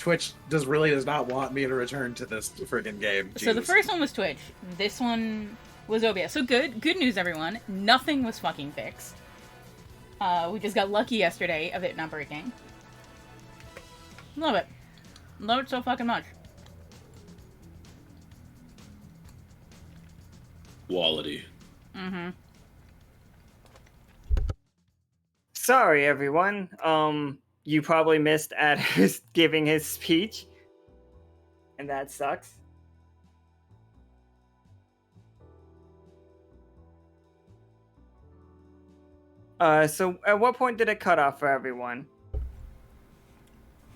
Twitch does not want me to return to this friggin' game. So the Jesus. first one was Twitch. This one was OBS. So good news, everyone. Nothing was fucking fixed. We just got lucky yesterday of it not breaking. Love it. Love it so fucking much. Quality. Mm-hmm. Sorry, everyone. You probably missed Adder's giving his speech. And that sucks. So at what point did it cut off for everyone?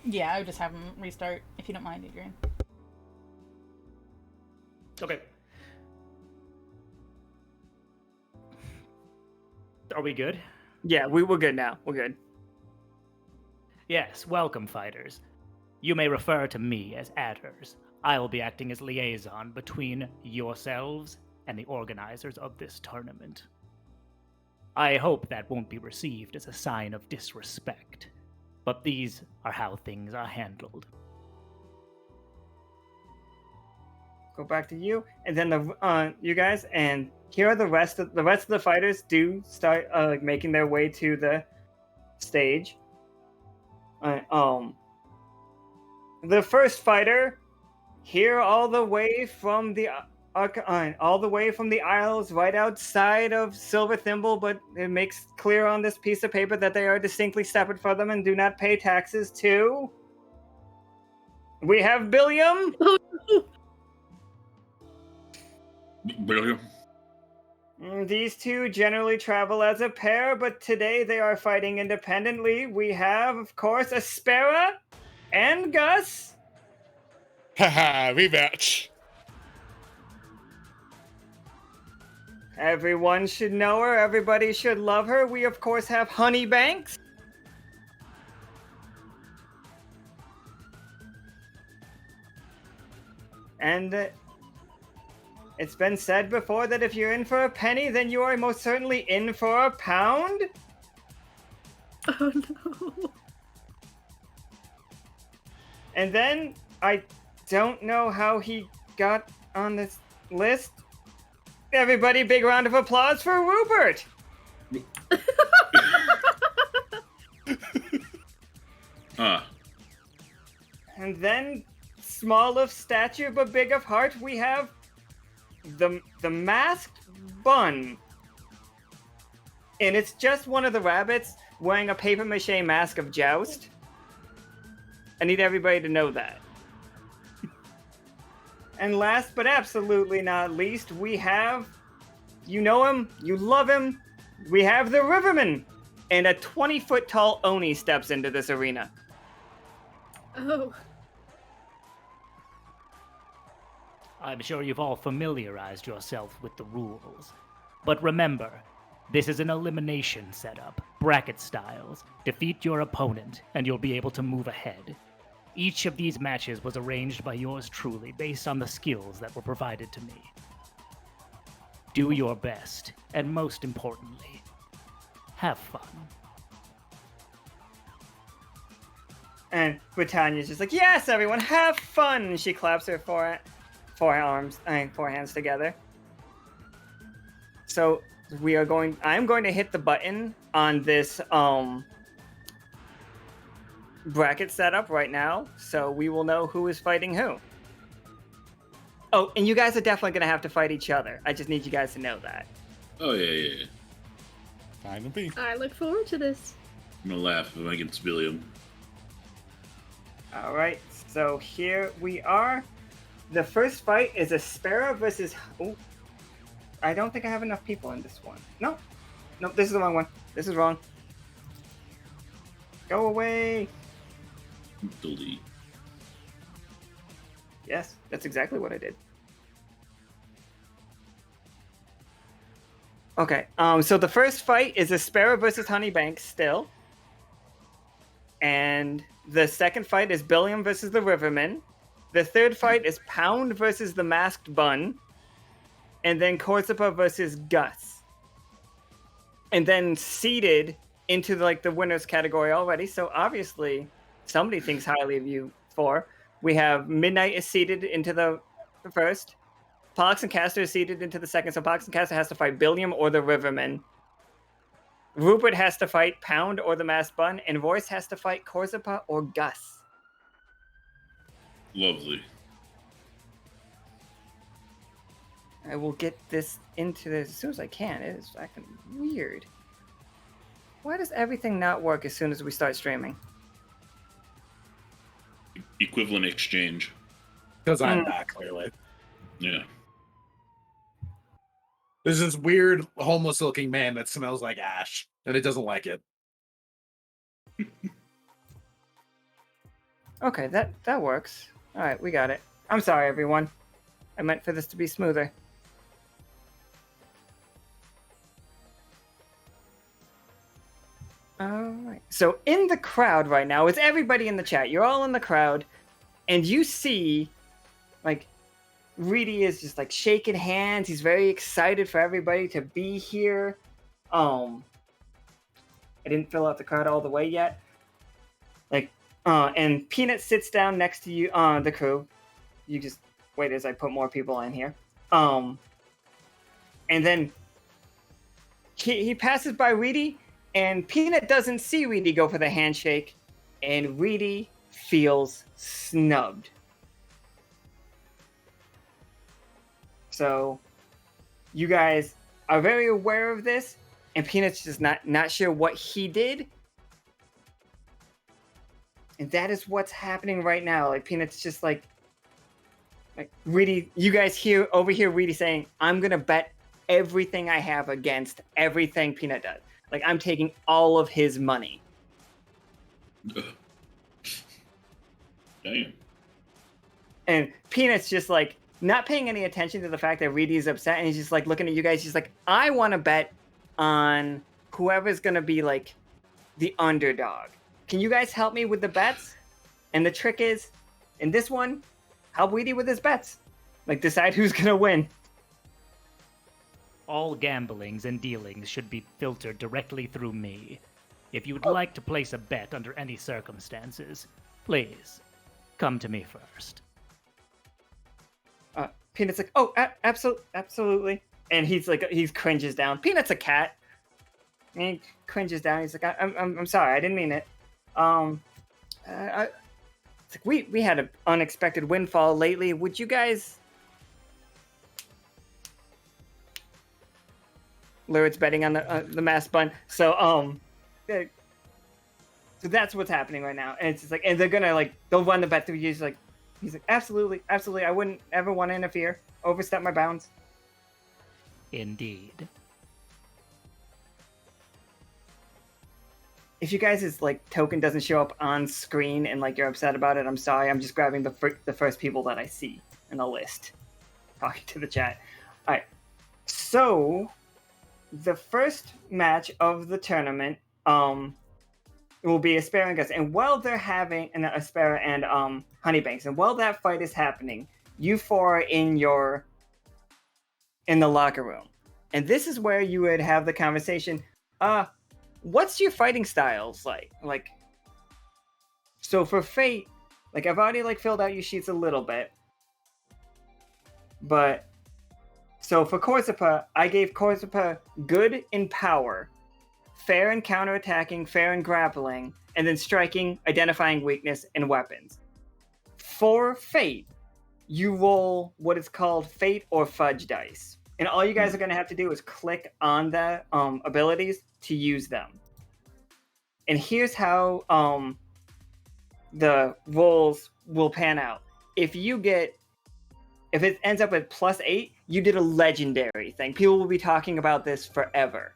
Yeah, I would just have him restart, if you don't mind, Adrian. Okay. Are we good? Yeah, we're good now. We're good. Yes, welcome, fighters. You may refer to me as Adders. I will be acting as liaison between yourselves and the organizers of this tournament. I hope that won't be received as a sign of disrespect, but these are how things are handled. Go back to you, and then you guys, and here are the rest of the fighters do start making their way to the stage. The first fighter here all the way from the Isles right outside of Silver Thimble, but it makes clear on this piece of paper that they are distinctly separate from them and do not pay taxes to. We have Billiam. Billiam. These two generally travel as a pair, but today they are fighting independently. We have, of course, Aspera and Gus. Haha, rematch. Everyone should know her. Everybody should love her. We, of course, have Honeybanks. And it's been said before that if you're in for a penny, then you are most certainly in for a pound. Oh no. And then, I don't know how he got on this list. Everybody, big round of applause for Rupert! And then, small of stature but big of heart, we have the masked bun. And it's just one of the rabbits wearing a papier-mâché mask of Joust. I need everybody to know that. And last but absolutely not least, we have, you know him, you love him, we have the Riverman. And a 20-foot tall Oni steps into this arena. Oh. I'm sure you've all familiarized yourself with the rules. But remember, this is an elimination setup, bracket styles. Defeat your opponent, and you'll be able to move ahead. Each of these matches was arranged by yours truly based on the skills that were provided to me. Do your best, and most importantly, have fun. And Britannia's just like, yes, everyone, have fun! And she claps her four hands together. So I'm going to hit the button on this bracket setup right now, so we will know who is fighting who. Oh, and you guys are definitely going to have to fight each other. I just need you guys to know that. Oh, yeah. Fine with me. I look forward to this. I'm gonna laugh if I get Billiam. Alright, so here we are. The first fight is Aspera versus... Ooh, I don't think I have enough people in this one. No, this is the wrong one. This is wrong. Go away! Delete. Yes, that's exactly what I did. Okay, so the first fight is Aspera versus Honeybanks still. And the second fight is Billiam versus the Riverman. The third fight is Pound versus the Masked Bun. And then Corzipa versus Gus. And then seeded into the winner's category already, so obviously somebody thinks highly of you 4. We have Midnight is seeded into the first. Pollux and Castor is seeded into the second, so Pollux and Castor has to fight Billiam or the Riverman. Rupert has to fight Pound or the Masked Bun, and Royce has to fight Corzipa or Gus. Lovely. I will get this into this as soon as I can. It is fucking weird. Why does everything not work as soon as we start streaming? Equivalent exchange. Because I'm back, clearly. Yeah. There's this weird homeless-looking man that smells like ash, and it doesn't like it. Okay, that works. All right, we got it. I'm sorry, everyone. I meant for this to be smoother. All right. So in the crowd right now, it's everybody in the chat. You're all in the crowd, and you see, like, Reedy is just like shaking hands. He's very excited for everybody to be here. I didn't fill out the crowd all the way yet. And Peanut sits down next to you on the crew. You just wait as I put more people in here. And then he passes by Reedy, and Peanut doesn't see Reedy go for the handshake, and Reedy feels snubbed. So you guys are very aware of this, and Peanut's just not sure what he did. And that is what's happening right now. Like, Peanut's just like Reedy, you guys overhear Reedy saying, I'm gonna bet everything I have against everything Peanut does. Like, I'm taking all of his money. Damn. And Peanut's just like not paying any attention to the fact that Reedy's upset, and he's just like looking at you guys. He's like, I want to bet on whoever's gonna be like the underdog. Can you guys help me with the bets? And the trick is, in this one, help Reedy with his bets. Like, decide who's gonna win. All gamblings and dealings should be filtered directly through me. If you would like to place a bet under any circumstances, please come to me first. Peanut's like, oh, absolutely. And he's like, he cringes down. Peanut's a cat. And he cringes down. He's like, I'm sorry, I didn't mean it. It's like we had an unexpected windfall lately. Would you guys? Lurid's betting on the Masked Bun. So so that's what's happening right now. And it's just like, and they're gonna they'll run the bet through you. He's like, absolutely, I wouldn't ever want to interfere, overstep my bounds. Indeed. If you guys' token doesn't show up on screen and you're upset about it, I'm sorry. I'm just grabbing the first people that I see in the list. Talking to the chat. All right. So the first match of the tournament will be Aspera and Gus. And while they're having Aspera and Honeybanks, and while that fight is happening, you four are in the locker room. And this is where you would have the conversation. What's your fighting styles like? So for Fate, I've already filled out your sheets a little bit. But so for Corzipa, I gave Corzipa good in power, fair in counterattacking, fair in grappling, and then striking, identifying weakness, and weapons. For Fate, you roll what is called Fate or Fudge dice. And all you guys are going to have to do is click on the abilities to use them. And here's how the rolls will pan out. If it ends up at +8, you did a legendary thing. People will be talking about this forever.